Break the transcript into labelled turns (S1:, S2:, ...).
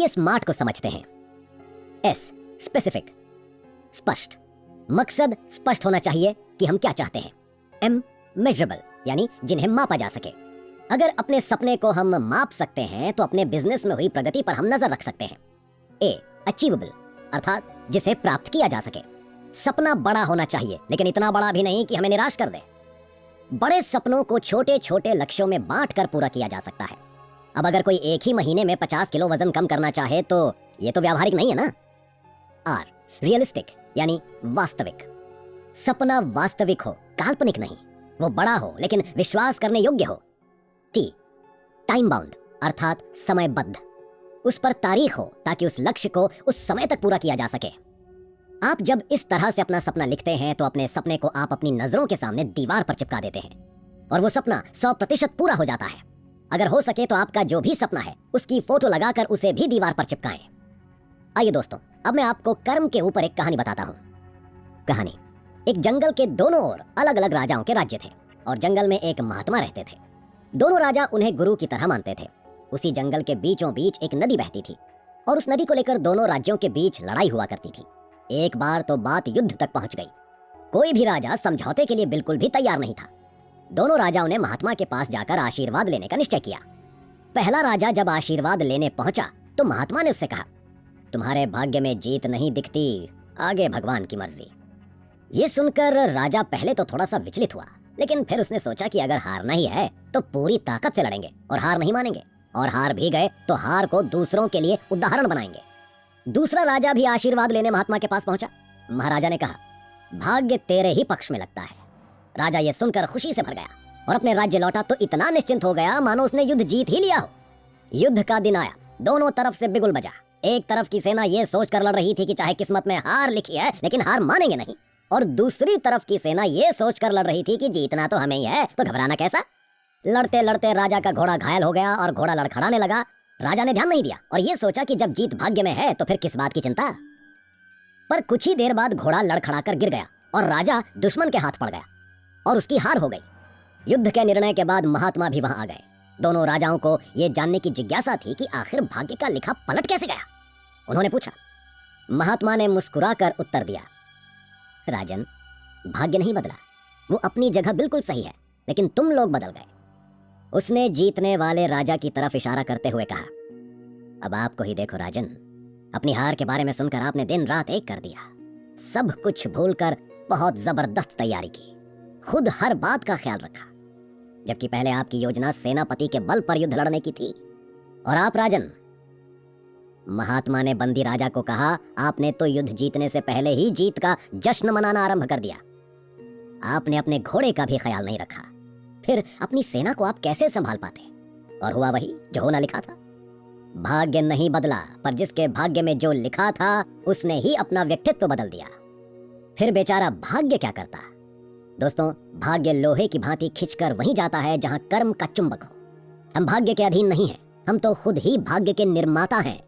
S1: आइए स्मार्ट को समझते हैं। एस स्पेसिफिक, स्पष्ट, मकसद स्पष्ट होना चाहिए कि हम क्या चाहते हैं। एम मेजरेबल, यानी जिन्हें मापा जा सके। अगर अपने सपने को हम माप सकते हैं तो अपने बिजनेस में हुई प्रगति पर हम नजर रख सकते हैं। ए अचीवेबल, अर्थात जिसे प्राप्त किया जा सके। सपना बड़ा होना चाहिए, लेकिन इतना बड़ा भी नहीं कि हमें निराश कर दे। बड़े सपनों को छोटे छोटे लक्ष्यों में बांटकर पूरा किया जा सकता है। अब अगर कोई एक ही महीने में 50 किलो वजन कम करना चाहे तो ये तो व्यावहारिक नहीं है ना। आर रियलिस्टिक, यानी वास्तविक। सपना वास्तविक हो, काल्पनिक नहीं। वो बड़ा हो लेकिन विश्वास करने योग्य हो। टी टाइम बाउंड, अर्थात समयबद्ध। उस पर तारीख हो ताकि उस लक्ष्य को उस समय तक पूरा किया जा सके। आप जब इस तरह से अपना सपना लिखते हैं तो अपने सपने को आप अपनी नजरों के सामने दीवार पर चिपका देते हैं और वो सपना 100% पूरा हो जाता है। अगर हो सके तो आपका जो भी सपना है उसकी फोटो लगाकर उसे भी दीवार पर चिपकाएं। आइए दोस्तों, अब मैं आपको कर्म के ऊपर एक कहानी बताता हूं। कहानी, एक जंगल के दोनों ओर अलग अलग राजाओं के राज्य थे और जंगल में एक महात्मा रहते थे। दोनों राजा उन्हें गुरु की तरह मानते थे। उसी जंगल के बीचों बीच एक नदी बहती थी और उस नदी को लेकर दोनों राज्यों के बीच लड़ाई हुआ करती थी। एक बार तो बात युद्ध तक पहुंच गई। कोई भी राजा समझौते के लिए बिल्कुल भी तैयार नहीं था। दोनों राजाओं ने महात्मा के पास जाकर आशीर्वाद लेने का निश्चय किया। पहला राजा जब आशीर्वाद लेने पहुंचा तो महात्मा ने उससे कहा, तुम्हारे भाग्य में जीत नहीं दिखती, आगे भगवान की मर्जी। ये सुनकर राजा पहले तो थोड़ा सा विचलित हुआ, लेकिन फिर उसने सोचा कि अगर हारना ही है तो पूरी ताकत से लड़ेंगे और हार नहीं मानेंगे, और हार भी गए तो हार को दूसरों के लिए उदाहरण बनाएंगे। दूसरा राजा भी आशीर्वाद लेने महात्मा के पास पहुंचा। महाराजा ने कहा, भाग्य तेरे ही पक्ष में लगता है। राजा ये सुनकर खुशी से भर गया और अपने राज्य लौटा तो इतना निश्चिंत हो गया मानो उसने युद्ध जीत ही लिया हो। युद्ध का दिन आया, दोनों तरफ से बिगुल बजा। एक तरफ की सेना ये सोचकर लड़ रही थी कि चाहे किस्मत में हार लिखी है लेकिन हार मानेंगे नहीं, और दूसरी तरफ की सेना ये सोचकर लड़ रही थी कि जीतना तो हमें ही है तो घबराना कैसा। लड़ते लड़ते राजा का घोड़ा घायल हो गया और घोड़ा लड़खड़ाने लगा। राजा ने ध्यान नहीं दिया और ये सोचा कि जब जीत भाग्य में है तो फिर किस बात की चिंता। पर कुछ ही देर बाद घोड़ा लड़खड़ाकर गिर गया और राजा दुश्मन के हाथ पड़ गया और उसकी हार हो गई। युद्ध के निर्णय के बाद महात्मा भी वहां आ गए। दोनों राजाओं को यह जानने की जिज्ञासा थी कि आखिर भाग्य का लिखा पलट कैसे गया। उन्होंने पूछा। महात्मा ने मुस्कुराकर उत्तर दिया, राजन, भाग्य नहीं बदला, वो अपनी जगह बिल्कुल सही है, लेकिन तुम लोग बदल गए। उसने जीतने वाले राजा की तरफ इशारा करते हुए कहा, अब आपको ही देखो राजन, अपनी हार के बारे में सुनकर आपने दिन रात एक कर दिया। सब कुछ भूलकर बहुत जबरदस्त तैयारी की, खुद हर बात का ख्याल रखा, जबकि पहले आपकी योजना सेनापति के बल पर युद्ध लड़ने की थी। और आप राजन, महात्मा ने बंदी राजा को कहा, आपने तो युद्ध जीतने से पहले ही जीत का जश्न मनाना आरंभ कर दिया। आपने अपने घोड़े का भी ख्याल नहीं रखा। फिर अपनी सेना को आप कैसे संभाल पाते? और हुआ वही जो होना लिखा था। भाग्य नहीं बदला, पर जिसके भाग्य में जो लिखा था उसने ही अपना व्यक्तित्व बदल दिया। फिर बेचारा भाग्य क्या करता? दोस्तों, भाग्य लोहे की भांति खिंचकर वहीं जाता है जहां कर्म का चुंबक हो। हम भाग्य के अधीन नहीं हैं, हम तो खुद ही भाग्य के निर्माता हैं।